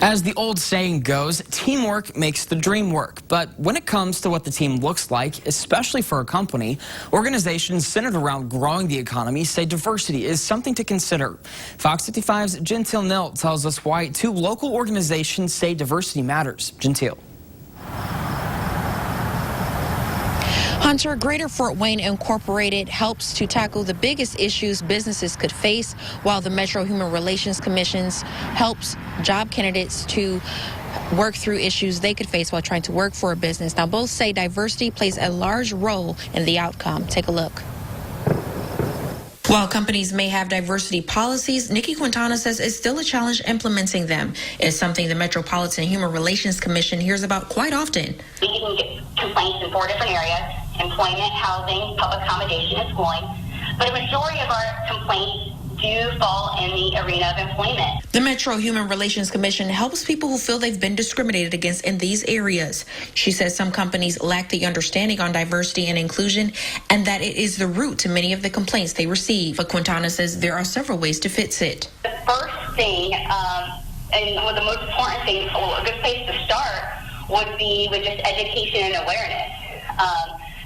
As the old saying goes, teamwork makes the dream work. But when it comes to what the team looks like, especially for a company, organizations centered around growing the economy say diversity is something to consider. Fox 55's Gentile Nil tells us why two local organizations say diversity matters. Gentile. Hunter, Greater Fort Wayne Incorporated helps to tackle the biggest issues businesses could face, while the Metro Human Relations Commission helps job candidates to work through issues they could face while trying to work for a business. Now, both say diversity plays a large role in the outcome. Take a look. While companies may have diversity policies, Nikki Quintana says it's still a challenge implementing them. It's something the Metropolitan Human Relations Commission hears about quite often. We can get complaints in 4 different areas: employment, housing, public accommodation, and schooling. But a majority of our complaints do fall in the arena of employment. The Metro Human Relations Commission helps people who feel they've been discriminated against in these areas. She says some companies lack the understanding on diversity and inclusion, and that it is the root to many of the complaints they receive. But Quintana says there are several ways to fix it. The first thing, and one of the most important things, a good place to start would be with just education and awareness.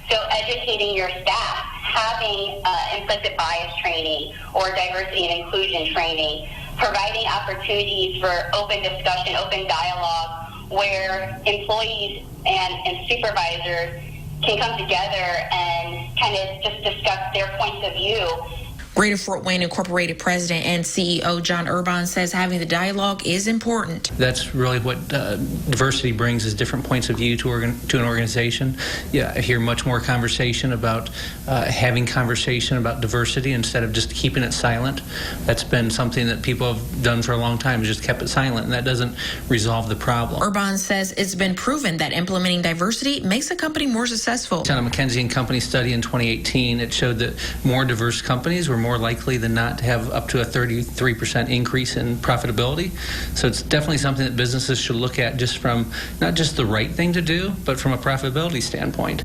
So educating your staff, having implicit bias training or diversity and inclusion training, providing opportunities for open discussion, open dialogue, where employees and supervisors can come together and kind of just discuss their points of view. Greater Fort Wayne Incorporated President and CEO John Urban says having the dialogue is important. That's really what diversity brings, is different points of view to an organization. Yeah, I hear much more conversation about having conversation about diversity instead of just keeping it silent. That's been something that people have done for a long time, just kept it silent, and that doesn't resolve the problem. Urban says it's been proven that implementing diversity makes a company more successful. On a McKinsey & Company study in 2018, it showed that more diverse companies were more likely than not to have up to a 33% increase in profitability. So it's definitely something that businesses should look at, just from not just the right thing to do, but from a profitability standpoint.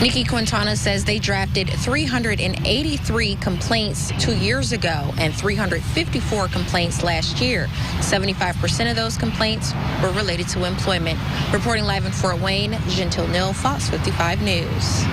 Nikki Quintana says they drafted 383 complaints 2 years ago and 354 complaints last year. 75% of those complaints were related to employment. Reporting live in Fort Wayne, Gentile Nil, Fox 55 News.